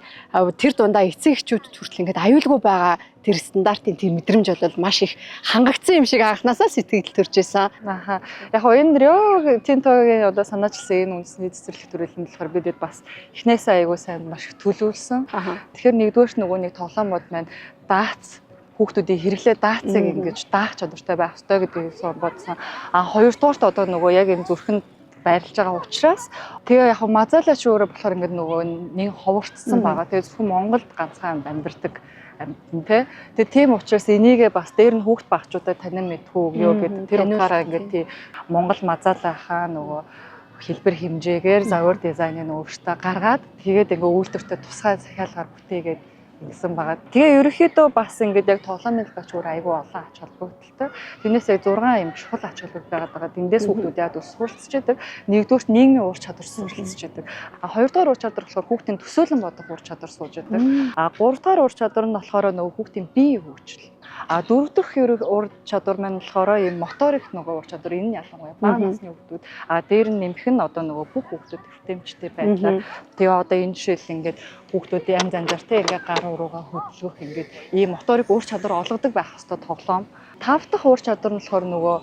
тэр дундаа эцэг эхчүүд хүртэл ингээд аюулгүй байгаа тэр стандартын тэр мэдрэмж бол маш их хангагдсан юм шиг анханасаа сэтгэл төрж байсан. Аха. Яг гоо энэ Ryo Tinto-гийн одоо санаачилсан энэ үндэсний цэцэрлэг төрөлн болохоор бидэд бас эхнээсээ аягүй сайн маш их төлөвлөсөн. Тэгэхээр нэгдүгээр нь нөгөө нэг тоглоомод маань даац хүүхдүүдийн хэрэглээ даацыг ингэж даах чадвартай байх ёстой гэдгийг бодсон. Хоёрдугаарт одоо нөгөө яг энэ зүрхэнд байрлаж байгаа учраас тэгээ яг мазалаач өөрөө болохоор ингэ нөгөө нэг ховорцсон байгаа. Тэгээ зөвхөн Монголд ганцхан амьдардаг тэ. Тэгээ тийм учраас энийгээ бас дээр нь хүүхд багчуудад танин мэдхүү өгөө гэдэг тэр утгаараа ингэ тий Монгол мазалаахаа нөгөө хэлбэр хэмжээгээр завар дизайныг өөртөө гаргаад тэгээд ингээ үйлдвэртээ тусгай захиалгаар бүтээгээд гэсэн байгаа. Тэгээ ерөнхийдөө бас ингээд яг тоглоомын талбайч өөр айгүй олон ач холбогдолтой. Тэрнээсээ 6 юм чухал ач холбогдол байгаа. Тэндээс хүүхдүүд яг суралцж байдаг. Нэгдүгürt нийгмийн ур чадвар суралцж байдаг. Хоёрдугаар ур чадвар болохоор хүүхдийн төсөөлөн бодох ур чадвар сууж байдаг. Гуравдугаар ур чадвар нь болохоор нөгөө хүүхдийн бие хөгжил. Дөрөвдөх ур чадвар маань болохоор ийм моторик нөгөө ур чадвар энэ нь ялангуяа бага насны хүүхдүүд дээр нь нэмэх нь одоо нөгөө бүх хүүхдүүд өвтөмжтэй байдлаар тэгээ одоо энэ жишээл ингээд хүүхдүүдийн янз янзартай ингээд гар уруугаа хөдөлгөх ингээд ийм моторик ур чадвар олгодог байх хэвээр тоглоом. 5 дахь ур чадвар нь болохоор нөгөө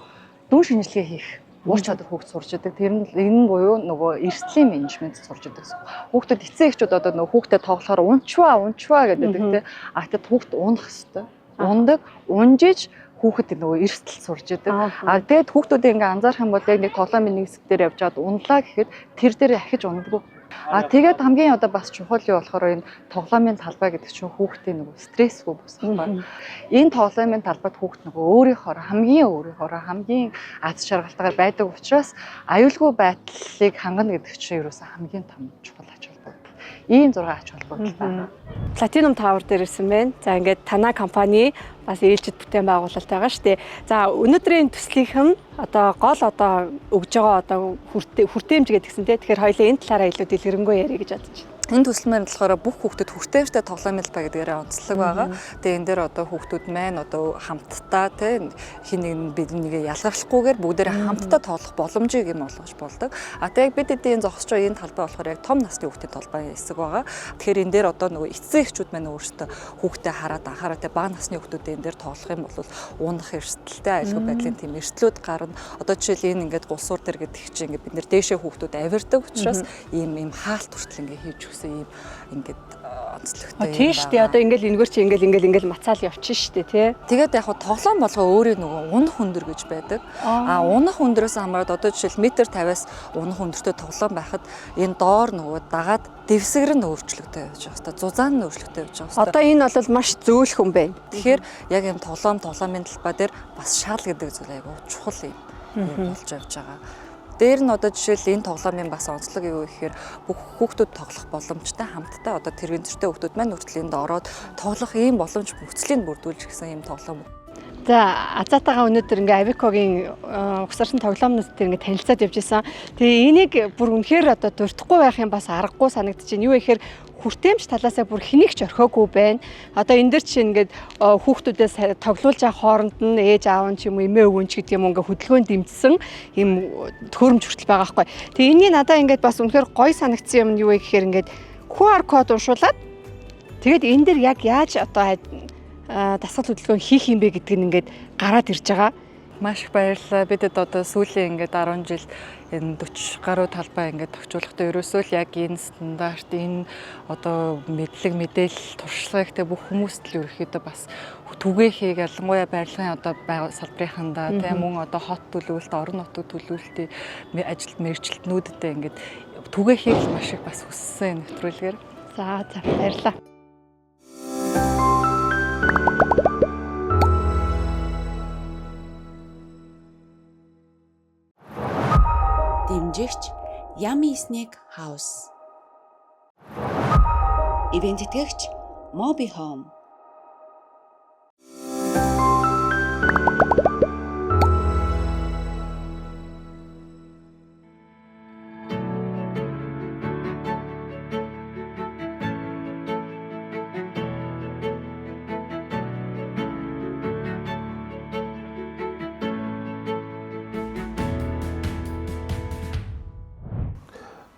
дүн шинжилгээ хийх ур чадвар хүүхд сурч идэг. Тэр нь энэ буюу нөгөө эрсдлийн менежмент сурч идэг. Хүүхдүүд эцэг эхчүүд одоо нөгөө хүүхдэд тоглохоор унчваа гэдэг тийм. Тэгэд хүүхд унах хэвээр ундаг, унжиж хүүхэд нөгөө эрсдэл сурж идэг. Тэгээд хүүхдүүдээ ингээ анзаарах юм бол яг нэг тоглоомын нэг хэсэг дээр явж чад унлаа гэхэд тэр дээр ахиж ундаггүй. Тэгээд хамгийн одоо бас чухал юу болохоор энэ тоглоомын талбай гэдэг чинь хүүхдийн нөгөө стрессгүй босгох байна. Энэ тоглоомын талбайд хүүхд нөгөө өөрийнхөө хамгийн аз жаргалтайгаар байдаг учраас аюулгүй байдлыг хангана гэдэг чинь ерөөсөө хамгийн том чухал ач холбогдол. Ийм 6 ач холбогдол байна. Platinum Tower дээр ирсэн байна. За ингээд танай компани бас ээлжид бүтээн байгуулалт байгаа шүү дээ. За өнөөдрийн төслийнх нь одоо гол одоо өгж байгаа одоо хүртээмж гэдгсэн тийм. Тэгэхээр хоёулаа энэ талаараа илүү дэлгэрэнгүй ярих гэж бодож байна. Энэ төсөлмөр болохоор бүх хүүхдэд хүртээмжтэй тоглоомын талбай гэдгээрээ онцлог байгаа. Тэгээ энэ дээр одоо хүүхдүүд маань одоо хамтдаа тийм хин нэг бид нэгээ ялгархгүйгээр бүгдээрээ хамтдаа тоглох боломжийг юм олгож болдог. Тэгээ яг бид эдийн зогсож байгаа энэ талбай болохоор яг том насны хүүхдийн талбай хэсэг байгаа. Тэгэхээр энэ дээр одоо нөгөө эцэг эхчүүд маань өөрсдөө хүүхдэд хараад анхаараа тийм бага насны хүүхдүүд энэ дээр тоглох юм бол унах эрсдэлтэй аюулгүй байдлын тийм эрсдлүүд гарна. Одоо жишээл энэ ингээд гулсуур дээр гэдэг чинь ингээд бид нэр дээшээ хүүхдүүд авирдаг учраас ийм хаалт хүртэл ингээд хийж ийм ингээд онцлогтой юм. Тийм шүү дээ. Одоо ингээл энэгээр чи ингээл мацаал явчихна шүү дээ, тий. Тэгээд яг тоглоом болгоо өөрөө нөгөө унах өндөр гэж байдаг. Унах өндөрөөс хамаарат одоо жишээл метр 50-аас унах өндөртэй тоглоом байхад энэ доор нөгөө дагаад дэвсгэр нь өөрчлөгдөж явж байгаа хэвээр. Зузаан нь өөрчлөгдөж явж байгаа хэвээр. Одоо энэ бол маш зөөлхөн байна. Тэгэхээр яг энэ тоглоомын талбай дээр бас шал гэдэг зүйл айгүй чухал юм болж явж байгаа. Дээр нь одоо жишээл энэ тоглоомын бас онцлог юу гэхээр бүх хүүхдүүд тоглох боломжтой хамтдаа одоо тэрэгцэртэй хүүхдүүд маань хүртэл энд ороод тоглох ийм боломж нөхцөлийг бүрдүүлж гисэн ийм тоглоом. За Азатагаа өнөөдөр ингээ Авикогийн угсарсан тоглоомнууд дээр ингээ танилцаад явж исэн. Тэгээ энийг бүр үнэхээр одоо дуртахгүй байх юм бас аргагүй санагдаж байна. Юу гэхээр хүртээмж талаасаа бүр хэнийг ч орхиогүй байна. Одоо энэ дэр чинь ингээд хүүхдүүдээс тоглуулж байгаа хооронд нь ээж аав нь ч юм уу эмээ өвөн ч гэдэг юм ингээ хөдөлгөөнд дэмжсэн юм төхөөрөмж хүртэл байгаа байхгүй. Тэгээ энэний надаа ингээд бас үнэхээр гоё санагдсан юм нь юу вэ гэхээр ингээд QR код уншуулад тэгээд энэ дэр яг яаж одоо дасгал хөдөлгөөн хийх юм бэ гэдг нь ингээд гараад ирж байгаа. Маш их баярлалаа. Бидэд одоо сүүлийн ингээд 10 жил энэ 40 гаруй талбай ингээд тохижуулахдаа ерөөсөө л яг энэ стандарт энэ одоо мэдлэг мэдээлэл туршлагатай бүх хүмүүст л ерөөхдөө бас түгээхийг ялангуяа барилгын одоо салбарынхандаа тийм мөн одоо хот төлөвлөлт, орон нутгийн төлөвлөлтийн ажил мэргэжилтнүүдэд ингээд түгээхийг л маш их бас хүссэн нэвтрүүлгээр. За баярлалаа. Дэмжигч Yummy Snack House. Ивент тэтгэгч Mobi Home.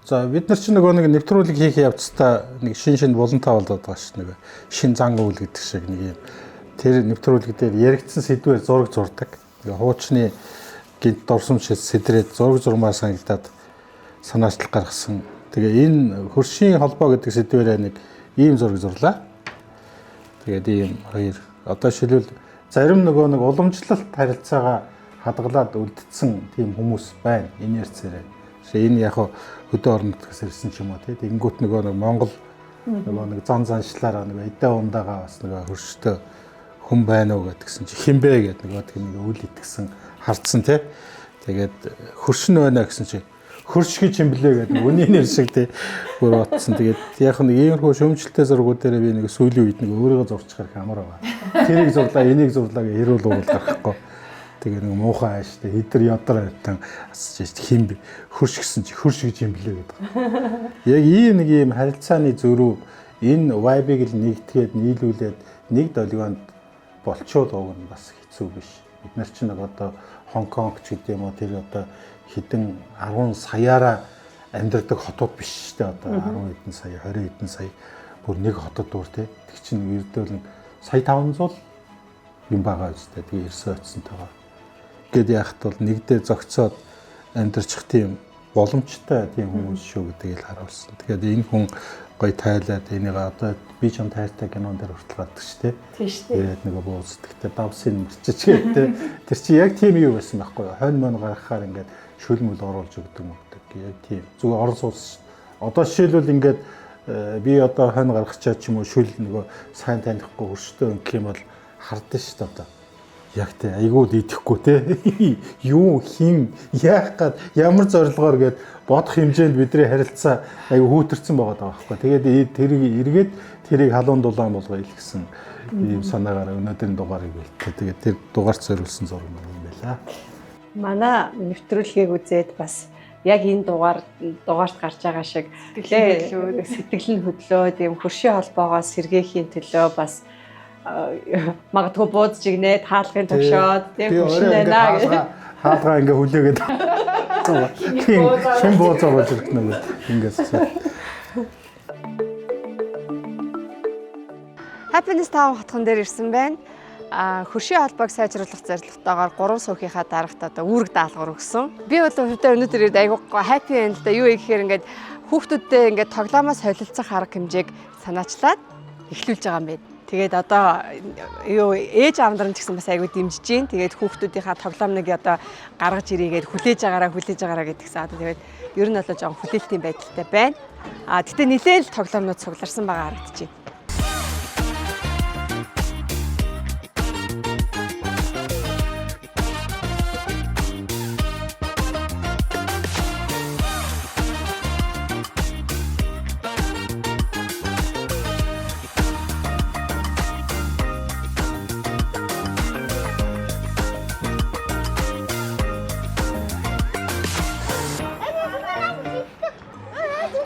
За бид нар чинь нэг нэвтрүүлэг хийх явцдаа нэг шин булантаа болоод байгаа ш нэг шин зан үйл гэдэг шиг нэг юм тэр нэвтрүүлэг дээр яригдсан сэдвээр зураг зурдаг. Тэгээ хуучны гинт дурсамж сэдрээд зураг зурмаар санагдаад санаачлах гаргасан. Тэгээ энэ хөршийн холбоо гэдэг сэдвээр нэг ийм зураг зурлаа. Тэгээд ийм хоёр одоо шилбэл зарим нэг уламжлалт харилцаагаа хадгалаад үлдсэн тийм хүмүүс байна. Энэ ярьцээрээ. Энэ яг хөдөө орон нутгаас ирсэн ч юм уу тийм ингүүт нэг Монгол нэг зан заншлаараа нэг эдэ ундаага бас нэг хөрштэй хүн байна уу гэдгсэн чи хинбэ гэдэг нэг үйл итгэсэн хардсан тийм тэгээд хөршин байна гэсэн чи хөрш гэж юм блэ гэдэг үний нэр шиг тийм бүр утсан тэгээд яг нэг иймэрхүү шөмжлөлтэй зургууд дээр би нэг сүүлийн үед нэг өөрийгөө зурчих амар байгаа. Тэрийг зурлаа энийг зурлаа гэж хэрүүл гарахгүй. Тэгээ нэг муухай ааштай хидэр ядар айтан асч хин хөрш гэсэн чи хөрш гэж юм блэ гэдэг. Яг ийм нэг ийм харилцааны зөрүү энэ вайбыг л нэгтгээд нийлүүлээд нэг долгионд болчоод байгаа нь бас хэцүү биш. Бид нар чинь нэг одоо Хонконг ч гэдэг юм уу тэр одоо хэдэн 10 саяараа амьдардаг хотууд биш шүү дээ. Одоо 10 хэдэн сая 20 хэдэн сая бүр нэг хотод дуур те. Тэг чинь ердөө сая 500 юм байгаа үстэй. Тэгээ ирсэн очсон тагаа. Гэт яхад бол нэг дээр зогцоод амьдарчих тийм боломжтой тийм хүмүүс шүү гэдгийг л харуулсан. Тэгээд энэ хүн гоё тайлаад энийг одоо би ч юм тайлтай кинон дээр хүртэл гадаг шүү дээ. Тийм шүү дээ. Тэгээд нэг бууздагтай давсын мөрчиж гэдэг. Тэр чи яг тийм юу байсан байхгүй юу? Хонь мон гаргахаар ингээд шүлмөл оруулж өгдөг мөгдөг. Яг тийм. Зүгээр орон сууц. Одоо жишээлбэл ингээд би одоо хонь гаргачаа ч юм уу шүл нөгөө сайн танихгүй хөрштэй гэх юм бол хардсан шүү дээ одоо. Яг тэ айгууд идэхгүй те юу хин яах гад ямар зорилгоор гээд бодох хэмжээнд бидний харилцаа айгу хүүтэрсэн байгаа байхгүй. Тэгээд тэрийг эргээд халуун дулаан болгоё гэсэн ийм санаагаар өнөөдрийн дугаарыг бэлтээ. Тэгээд тэр дугаарт зориулсан зураг юм байлаа. Манай нэвтрүүлгийг үзээд бас яг энэ дугаарт гарч байгаа шиг сэтгэл нь хөдлөө тийм хөршийн холбоогоос сэргээхийн төлөө бас магадгүй бууз жигнээд хаалгын төвшөөд тийм хөшин байна гэж хаалгаа ингээ хүлээгээд шин бууз болж ирэх нэг ингээс Happiness Town хотхон дээр ирсэн байна. Хөршийн холбоог сайжруулах зорилготойгоор 3 сүүхийнхаа дарагт одоо үүрэг даалгавар өгсөн. Би бол өнөөдөр айгуу happy endтэй юу гэхээр ингээд хүүхдүүдтэй ингээд тоглоомоос солилцох арга хэмжээг санаачлаад эхлүүлж байгаа юм байна. Тэгээд одоо юу ээж аавдар нь ч гэсэн бас айгүй дэмжиж гин. Тэгээд хүүхдүүдийнхаа тоглоомныг одоо гаргаж ирээгээд хүлээж агаараа гэдгсэн. Тэгээд ер нь бол жоохон хүлээлтийн байдалтай байна. Гэтэ нэлээл тоглоомнууд цугларсан байгаа харагдчихэв.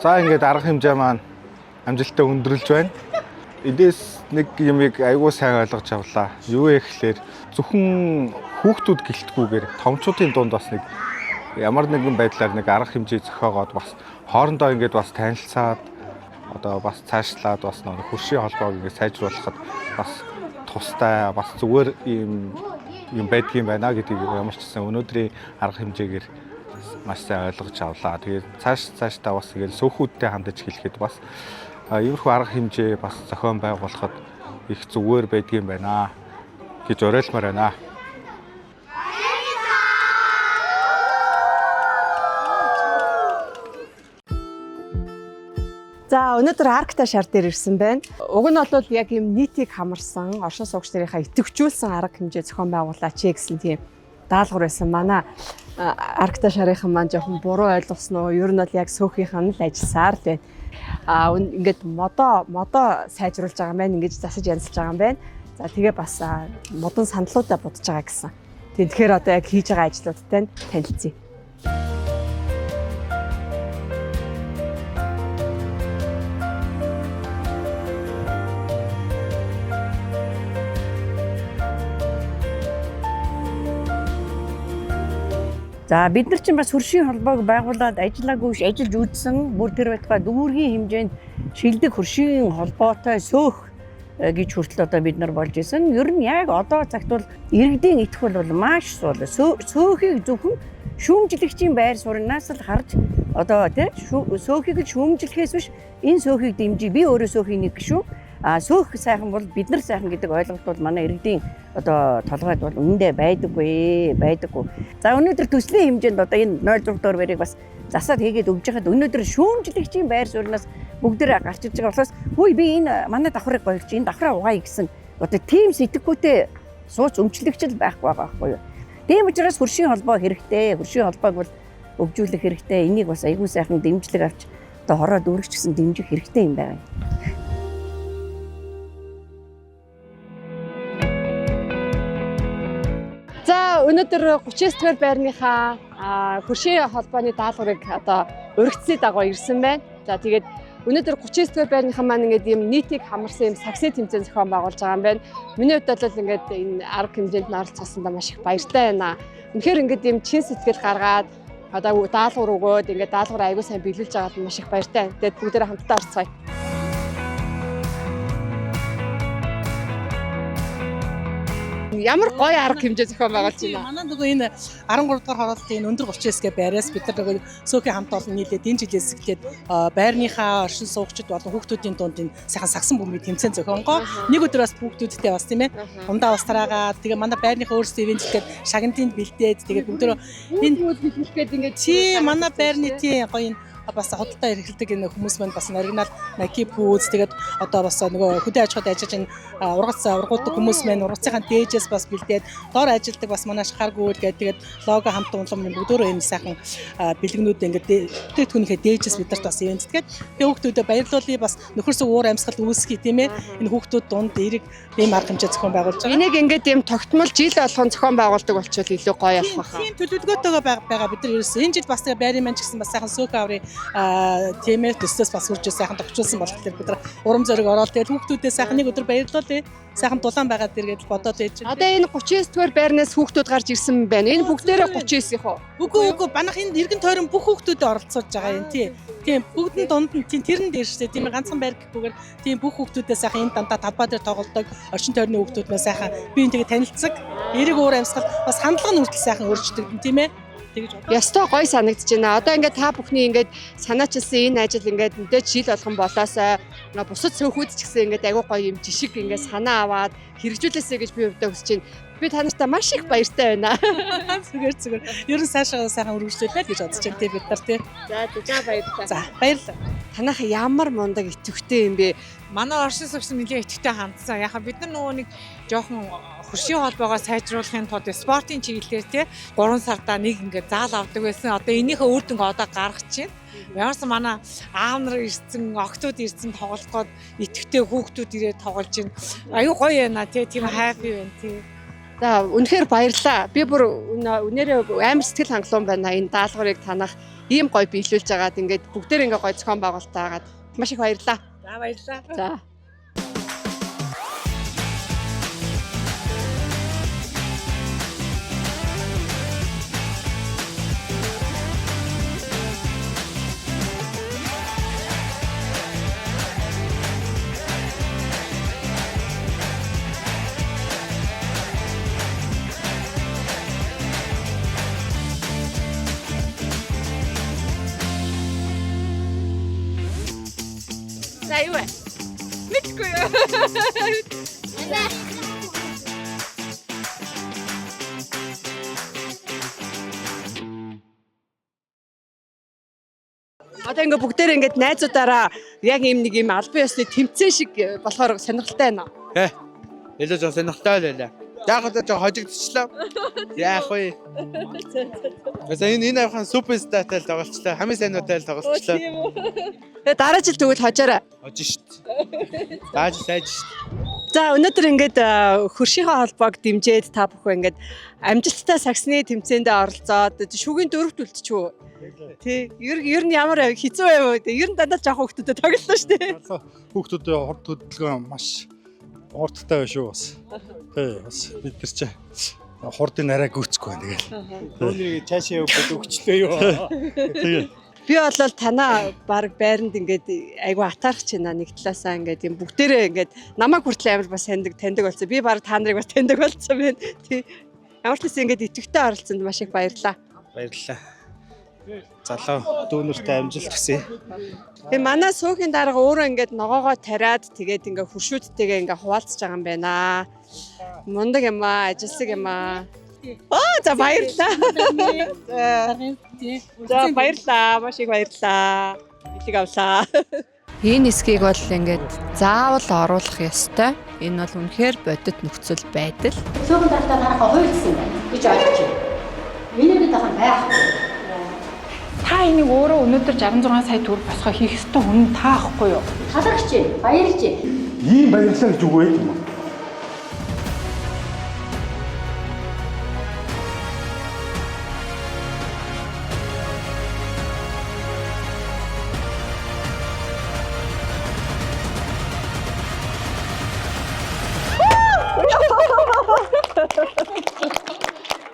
За ингээд арга хэмжээ маань амжилттай өндөрлж байна. Эдээс нэг юмыг аягүй сайн ойлгож авлаа. Юу вэ гэхээр зөвхөн хүүхдүүд гэлтгүүгээр томчуудын дунд бас нэг ямар нэгэн байдлаар нэг арга хэмжээ зохиогоод бас хоорондоо ингээд бас танилцаад одоо бас цаашлаад бас нэг хөршийн холбоог ингээд сайжруулахад бас тустай бас зүгээр юм байдгийн байна гэдгийг ямар ч гэсэн өнөөдрийн арга хэмжээгээр маш сайн ойлгож авлаа. Тэгээд цаашдаа бас ингээд сөөхүүдтэй хандаж хэлэхэд бас иймэрхүү арга хэмжээ бас зохион байгуулахад их зүгээр байдгийн байна гэж уриалмаар байна. За өнөөдөр Аркта шар дээр ирсэн байна. Уг нь бол яг юм нийтийг хамарсан, оршин суугч нарынхаа идэвхжүүлсэн арга хэмжээ зохион байгуулаач гэсэн тийм даалгавар байсан. Манай Аркта шарынхан маань жоохон буруу ойлгосон уу? Ер нь бол яг сөөхийнх нь л ажилласаар л байна. Ингээд модоо сайжруулж байгаа юм байна. Ингээд засаж янзлж байгаа юм байна. За тэгээ бас модон саналуудаа бодож байгаа гэсэн. Тэгэхээр одоо яг хийж байгаа ажлуудтай танилцъя. За бид нар чинь бас хөршийн холбоог байгуулад ажиллаагүй ажиллаж үзсэн бүр тэр байтугай дүүргийн хэмжээнд шилдэг хөршийн холбоотой сөөх гэж хүртэл одоо бид нар болж исэн. Ер нь яг одоо цагт бол иргэдийн итгэл бол маш сул. Сөөхийг зөвхөн шүүмжлэгчийн байр суурнаас л харж одоо тий сөөхийг шүүмжлэхээс биш энэ сөөхийг дэмжиж би өөрөө сөөхийн нэг гишүүн сөөх сайхан бол бид нар сайхан гэдэг ойлголт бол манай иргэдийн одоо толгойд бол үнэндээ байдаггүй. За өнөөдөр төслийн хэмжээнд одоо энэ 0.6 дугаар барийг бас засаад хийгээд өгж хахад өнөөдөр шүүмжлэгчийн байр сууриас бүгдээ гарч иж байгаа болохоос хөөе би энэ манай давхрыг гоёлж энэ давхраа угаая гэсэн одоо тийм сэтгэхүйтэй сууц өмчлөгчл байхгүй байгаа байхгүй юу. Тийм учраас хөршийн холбоо хэрэгтэй. Хөршийн холбоог бол өвжүүлэх хэрэгтэй. Энийг бас аягүй сайхан дэмжлэг авч одоо хороо дүүрэгч гэсэн дэмжих хэрэгтэй юм байна. За өнөөдөр 39 дугаар байрныхаа хөршийн холбооны даалгаврыг одоо өргөцсөний дагуу ирсэн байна. За тэгээд өнөөдөр 39 дугаар байрныхаа маань ингээд юм нийтийг хамарсан юм саксны тэмцээн зохион байгуулж байгаа юм байна. Миний хувьд бол ингээд энэ арга хэмжээнд нь оролцсондоо маш их баяртай байна. Үнэхээр ингээд юм чин сэтгэл гаргаад одоо даалгавар өгөөд ингээд даалгавар аягүй сайн биелүүлж байгаад маш их баяртай. Тэгээд бүгдээрээ хамтдаа орцгоё. Ямар гоё арга хэмжээ зохион байгуулж байна. Манай нөгөө энэ 13 дугаар хороолтын энэ өндөр 39-гээ байраас бид нар нөгөө сөөхийн хамт олон нийлээд энэ жилээс эхлээд байрныхаа оршин суугчид болон хүүхдүүдийн дунд энэ сайхан сагсан бөмбөгийн тэмцээн зохионгоо нэг өдөр бас хүүхдүүдтэй бас тийм ээ. Ундаа ус тараагаад тэгээ манай байрныхаа өөрсдөө ивэнтлгээд шагналтыг бэлдээд тэгээ бүгдөө энэ хэлгээд ингээд чи манай байрны тийм гоё бас худалдаа эрхэлдэг энэ хүмүүс маань бас оригинал Nike Boots тэгээд одоо бас нөгөө хөдөө аж ахуйд ажиллаж энэ ургуулдаг хүмүүс маань ургацынхаа дээжээс бас бэлдээд доор ажилдаг бас манай шахаргүүл гэдэг тэгээд лого хамт унлам бүгдөө энэ сайхан бэлгэнүүд ингээд бүтээгдэхүүнийхээ дээжээс бид нарт бас ивэнтгээд тэгээд хүүхдүүдэд баярлуулъя бас нөхөрсөг уур амьсгал үүсгэе тийм ээ энэ хүүхдүүд дунд эерэг ийм арга хэмжээ зохион байгуулж байгаа. Энийг ингээд ийм тогтмол жил болгон зохион байгуулдаг болчихвол илүү гоё болох байхаа. Тийм төлөвлөгөөтэйгээ байгаа бид нар ерөөс энэ жил бас тэгээ байрын маань ч гэсэн бас сайхан сөөх аврын тийм ээ төсөөс бас үржиж сайхан товчулсан болохоор бид нар урам зориг ороод тэгээд хүүхдүүдээ сайхан нэг өдөр баярлуулъя. Сайхан дулаан байгаад иргээд бодоод ээж. Одоо энэ 39 дугаар байрнаас хүүхдүүд гарч ирсэн байна. Энэ бүгдээрээ 39 их үү? Үгүй банах энэ эргэн тойрон бүх хүүхдүүдэд оролцуулж байгаа юм тий. Тийм бүгдэн дунд нь тэрэн дээршээ тийм ганцхан байр гэхгүйгээр тийм бүх хүүхдүүдээ сайхан энэ дандаа талбай дээр тоглодог орчин тойрны хүүхдүүд маань сайхан би энэ тэгээ танилцдаг. Эрэг уур амьсгал бас хандлага нь хүртэл сайхан өөрчлөгдөн тийм ээ. Ястой гоё санагдаж байна. Одоо ингээд та бүхний ингээд санаачилсан энэ ажил ингээд мэдээж жил болгон болоосаа бусад сөөхүүд ч гэсэн ингээд агүй гоё юм жишг ингээд санаа аваад хэрэгжүүлээсэй гэж би өвдөө хүсэж байна. Би та нартай маш их баяртай байна. Зүгээр. Ер нь цаашаа сайхан үргэлжлүүлээ гэж бодож байна тий бид нар тий. За баярлалаа. За баярлалаа. Танайх ямар мундаг итгэвтэй юм бэ? Манай оршин суугч нэлээд итгэвтэй хандсан. Яхаа бид нар нөгөө нэг жоохон хөршийн холбоогоо сайжруулахын тулд спортын чиглэлээр тий 3 сардаа нэг ингээд заал авдаг байсан. Одоо энийхээ үр дүнг одоо гаргаж байна. Ямарсан манай аав нар ирсэн, октод ирсэн тоглоход итгэвтэй хүүхдүүд ирээд тоглож байна. Аюу гоё байна тий тийм хайпи байна тий. За үнэхээр баярлалаа. Би бүр үнээрээ амар сэтгэл хангалуун байна энэ даалгаврыг танах ийм гоё биелүүлж байгаад ингээд бүгдээр ингээ гоё зохион байгуулалт байгаад маш их баярлалаа. За баярлалаа. За. За юу вэ? Мэдгүй юу? Одоо ингээ бүгдээр ингээд найзуудаараа яг ийм нэг юм албан ёсны тэмцээн шиг болохоор сонирхолтой байна. Илүү жоо сонирхолтой байлаа. Яг одоо жоо хожигдчихлаа. Яах вэ? Энэ авхан суперстартай л тоглолцлоо. Хамгийн сайнуудтай л тоглолцлоо. Тэгээ дараа жил тэгвэл хожоорой. Хожиж шít. Зааж сайж шít. За өнөөдөр ингээд хөршийнхээ холбоог дэмжиж та бүхэн ингээд амжилттай саксны тэмцээндээ оролцоод шүгээн дөрөвт үлдчихв. Тий. Ер нь ямар хэцүү байв вэ? Ер нь дандаа жоох хүүхдүүдэд тоглолоо шүү дээ. Хүүхдүүдэд хорт хөдөлгөөн маш уурдахтай байх шүү бас. Тий, бас бид нар чи хордын арай гүцэхгүй байна тэгэл. Төвний цаашаа явах өгчлөө юу. Тэгээ. Би болол танаа баг байранд ингээд айгу атаарч байна нэг талаасаа ингээд юм бүгдээрээ ингээд намайг хүртэл амар бас таньдаг болсон. Би баг та нарыг бас таньдаг болсон байна. Тий. Ямар ч гэсэн ингээд идэвхтэй оролцсонд маш их баярлалаа. Баярлалаа. Залуу дүүнэртэй амжилт хүсье. Тэгээ манай суухийн дарга өөрөө ингээд ногоогоо тариад тэгээд ингээд хуршүүдтэйгээ ингээд хуваалцж байгаа юм байна. Мундаг юм аа, ажилсаг юм аа. За баярлалаа. За баярлалаа. Маш их баярлалаа. Илэг авлаа. Энэ хэсгийг бол ингээд заавал оруулах ёстой. Энэ бол үнэхээр бодит нөхцөл байдал. Сүүхэн дараатай танахаа хуйлсан байна гэж ойлгож байна. Миний нэг тахан байхгүй. Та энийг өөрөө өнөөдөр 66 сая төгрөг босгоо хийх ёстой хүн та ахгүй юу? Талархаж байна. Баярлж байна. Ийм баярлалаа гэж үг вэ?